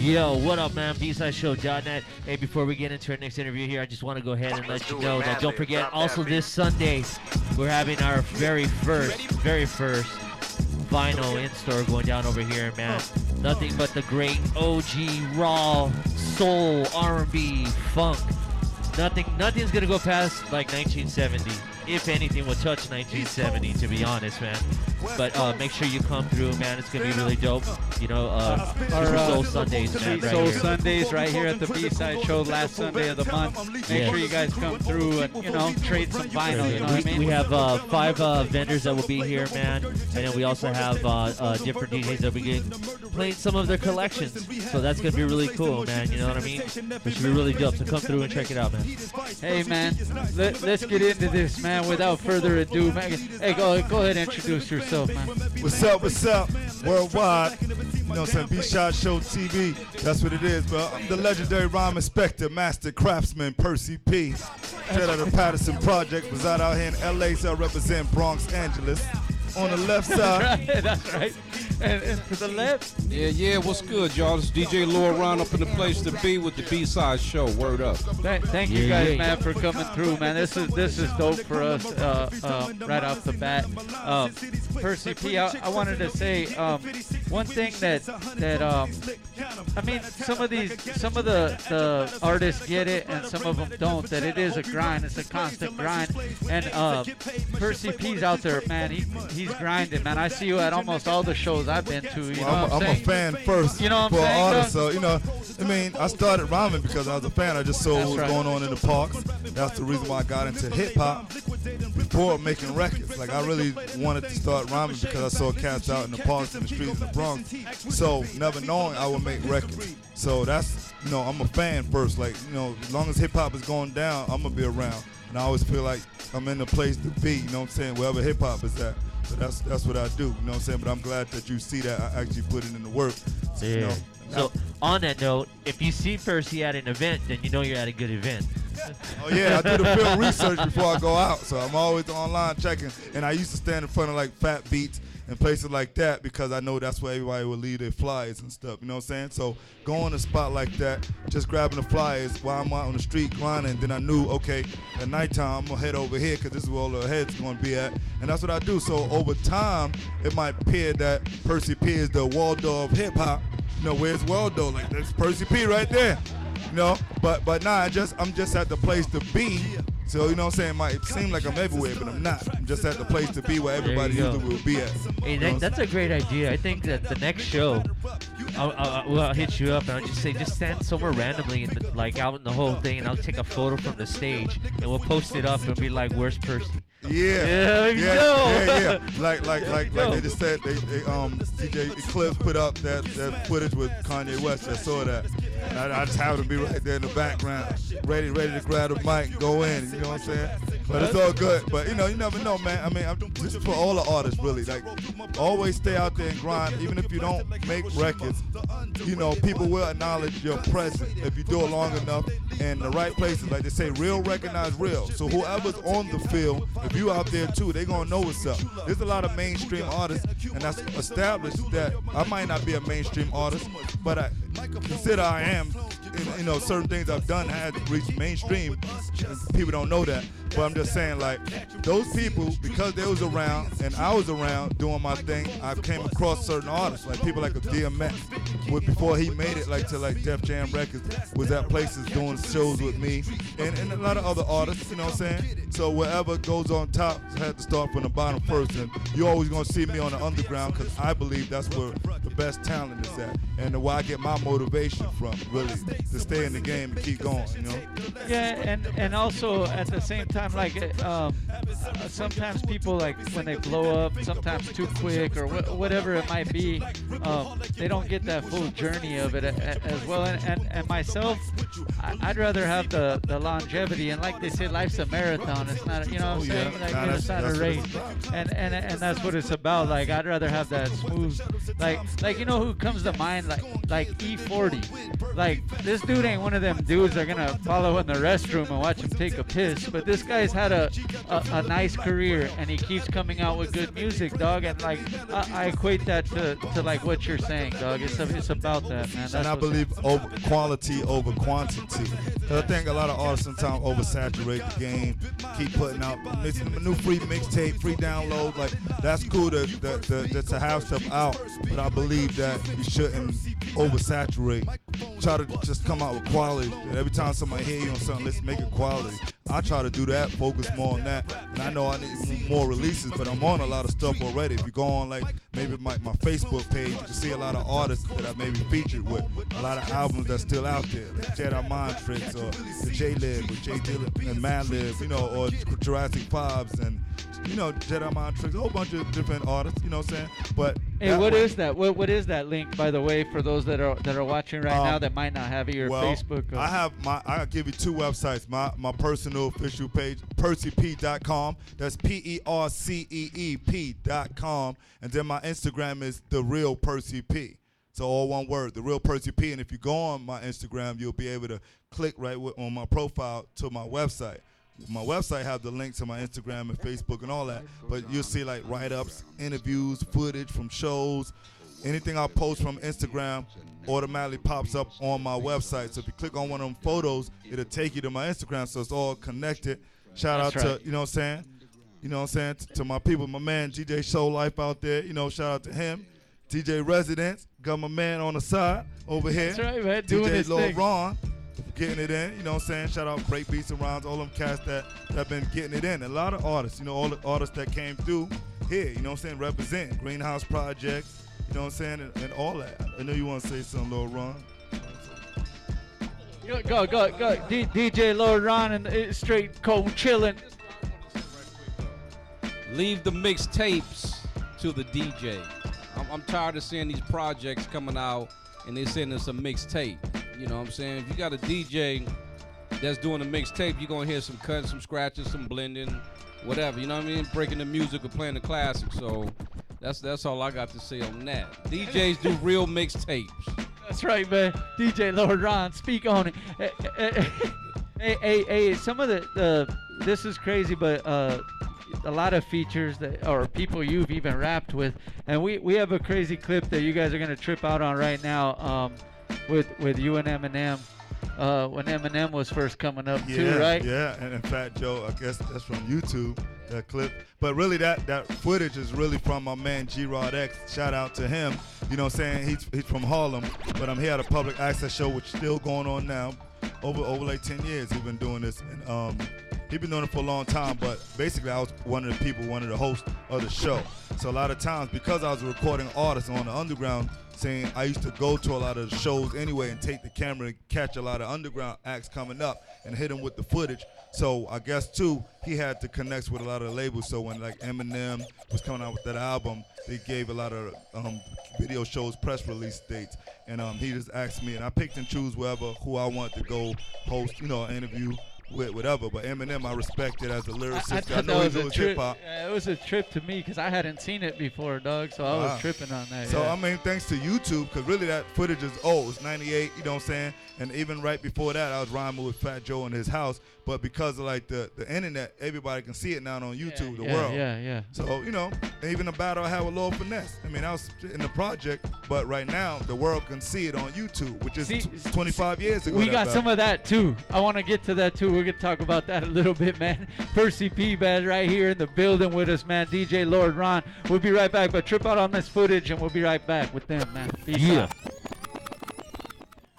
Yo, what up, man? BSideShow.net. Hey, before we get into our next interview here, I just want to go ahead and let you know that don't forget, also this Sunday, we're having our very first vinyl in-store going down over here, man. Nothing but the great OG, raw, soul, R&B, funk. Nothing's going to go past, like, 1970. If anything, will touch 1970, to be honest, man. But make sure you come through, man. It's gonna be really dope. You know, our Soul Sundays, man. Right Soul here. Sundays, right here at the B-Side Show, last Sunday of the month. Make sure you guys come through and trade some vinyl. You know what I mean? We have 5 vendors that will be here, man, and then we also have different DJs that will be playing some of their collections. So that's gonna be really cool, man. You know what I mean? It should be really dope. So come through and check it out, man. Hey, man, let's get into this, man. Without further ado, man. Hey, go ahead and introduce yourself, man. What's up? Worldwide. You know what I'm saying? B-Shot Show TV. That's what it is, bro. I'm the legendary rhyme inspector, master craftsman, Percee P. Straight out of Patterson Project. Reside out here in LA, so I represent Bronx, Angeles. On the left side. That's right. And to the left. Yeah, what's good, y'all? It's DJ Lord Round up in the place to be with the B-Side Show. Word up. Thank you guys, man, for coming through, man. This is dope for us right off the bat. Percee P, I wanted to say one thing that I mean, some of the artists get it and some of them don't, that it is a grind. It's a constant grind. And Percee P's out there, man. He's grinding, man. I see you at almost all the shows I've been to. You know what I'm a fan first. You know what I'm for saying? Artist, so I mean, I started rhyming because I was a fan. I just saw what was going on in the parks. That's the reason why I got into hip hop before making records. Like, I really wanted to start rhyming because I saw cats out in the parks and the streets in the Bronx. So never knowing I would make records. So that's, I'm a fan first. Like, as long as hip hop is going down, I'm gonna be around. And I always feel like I'm in the place to be, you know what I'm saying, wherever hip hop is at. So that's what I do, you know what I'm saying? But I'm glad that you see that I actually put it in the work. So, yeah. So on that note, if you see Percee at an event, then you know you're at a good event. Oh yeah, I do the field research before I go out, so I'm always online checking. And I used to stand in front of like Fat Beats and places like that because I know that's where everybody will leave their flyers and stuff, you know what I'm saying? So going to a spot like that, just grabbing the flyers while I'm out on the street grinding, then I knew, okay, at nighttime I'm gonna head over here because this is where all the heads gonna be at, and that's what I do. So over time, it might appear that Percee P is the Waldo of hip hop. Where's Waldo? Like, that's Percee P right there. But nah, I'm just at the place to be. So, you know what I'm saying? It might seem like I'm everywhere, but I'm not. I'm just at the place to be where everybody usually will be at. Hey, that's a great idea. I think that the next show, I'll hit you up and I'll just say, just stand somewhere randomly, out in the whole thing, and I'll take a photo from the stage, and we'll post it up and be like, where's Percee? Yeah. Like they just said, DJ Eclipse put up that footage with Kanye West. I saw that. And I just happened to be right there in the background, ready to grab the mic and go in. You know what I'm saying? But it's all good. But you never know, man. I mean, this is for all the artists, really. Like, always stay out there and grind, even if you don't make records. People will acknowledge your presence if you do it long enough in the right places. Like they say, real recognize real. So whoever's on the field, if you out there too, they gonna know what's up. There's a lot of mainstream artists, and that's established that I might not be a mainstream artist, but I consider I am. Certain things I've done had reached mainstream. People don't know that, but I'm just saying, like, those people, because they was around and I was around doing my thing, I came across certain artists, like people like a DMX, before he made it, to Def Jam Records, was at places doing shows with me, and a lot of other artists, you know what I'm saying? So wherever goes on top, I had to start from the bottom first, and you're always gonna see me on the underground, because I believe that's where the best talent is at, and where I get my motivation from, really, to stay in the game and keep going, Yeah, and also at the same time, like, sometimes people, like, when they blow up, sometimes too quick or whatever it might be, they don't get that full journey of it as well. And myself, I'd rather have the longevity. And like they say, life's a marathon. It's not, you know what I'm saying? Like, it's not a race. And that's what it's about. Like, I'd rather have that smooth, like who comes to mind? Like E40. Like, this dude ain't one of them dudes that are gonna follow in the restroom and watch him take a piss. But this guy's had a nice career, and he keeps coming out with good music, dog. And like, I equate that to like what you're saying, dog. It's it's about that, man. That's And I what's believe over quality over quantity. 'Cause I think a lot of artists sometimes oversaturate the game, keep putting out a new free mixtape, free download. Like that's cool to have stuff out, but I believe that you shouldn't oversaturate. Try to just come out with quality. Every time somebody hear you on something, let's make it quality. I try to do that, focus more on that. And I know I need more releases, but I'm on a lot of stuff already. If you go on like maybe my Facebook page, you can see a lot of artists that I maybe featured with, a lot of albums that's still out there, like Jedi Mind Tricks or the J-Lib with J Dillon and Madlib, you know, or Jurassic 5s and, you know, Jedi Mind Tricks, a whole bunch of different artists, you know what I'm saying? But Hey, what is that? What is that link, by the way, for those that are watching right now that might not have your Facebook? I'll give you two websites. My personal official page, perceep.com. That's PERCEEP.com. And then my Instagram is The Real Percee P. So all one word, The Real Percee P. And if you go on my Instagram, you'll be able to click right on my profile to my website. My website have the link to my Instagram and Facebook and all that, but you'll see like write-ups, interviews, footage from shows. Anything I post from Instagram automatically pops up on my website. So if you click on one of them photos, it'll take you to my Instagram, so it's all connected. Shout out to, you know what I'm saying? You know what I'm saying? To my people, my man DJ Soul Life out there, you know, shout out to him. DJ Residence, got my man on the side over here. That's right, man. Doing DJ his Lil thing. Ron. Getting it in, you know what I'm saying? Shout out Great Beats and Rhymes, all them cats that have been getting it in. A lot of artists, you know, all the artists that came through here, you know what I'm saying, representing Greenhouse Projects, you know what I'm saying, and all that. I know you want to say something, Lil Ron. Go. DJ Lord Ron and straight cold chilling. Leave the mixtapes to the DJ. I'm tired of seeing these projects coming out and they send us a mixtape. You know what I'm saying? If you got a DJ that's doing a mixtape, you're going to hear some cuts, some scratches, some blending, whatever. You know what I mean? Breaking the music or playing the classics. So that's all I got to say on that. DJs do real mixtapes. That's right, man. DJ Lord Ron, speak on it. Hey, some of the this is crazy, but a lot of features that or people you've even rapped with, and we have a crazy clip that you guys are gonna trip out on right now. With you and Eminem, when Eminem was first coming up too, right? Yeah, and Fat Joe, I guess that's from YouTube, that clip. But really that footage is really from my man G-Rod X. Shout out to him. You know what I'm saying? He's from Harlem, but he had a public access show which is still going on now. Over like 10 years he's been doing this. And he's been doing it for a long time, but basically I was one of the hosts of the show. So a lot of times, because I was a recording artist on the underground scene, I used to go to a lot of the shows anyway and take the camera and catch a lot of underground acts coming up and hit them with the footage. So I guess too, he had to connect with a lot of the labels. So when like Eminem was coming out with that album, they gave a lot of video shows press release dates. And he just asked me, and I picked and choose who I want to go host, you know, an interview with, whatever. But Eminem, I respect it as a lyricist. I know he knows hip hop. It was a trip to me because I hadn't seen it before, dog. So I was tripping on that. So I mean, thanks to YouTube, because really that footage is old. It's 98, you know what I'm saying? And even right before that, I was rhyming with Fat Joe in his house. But because of like the internet, everybody can see it now on YouTube, the world. Yeah. So, you know, even the battle I had with Lord Finesse. I mean, I was in the project, but right now the world can see it on YouTube, which is 25 years ago. We got some of that too. I want to get to that too. We're going to talk about that a little bit, man. Percee P, man, right here in the building with us, man. DJ Lord Ron. We'll be right back, but trip out on this footage and we'll be right back with them, man. Peace out.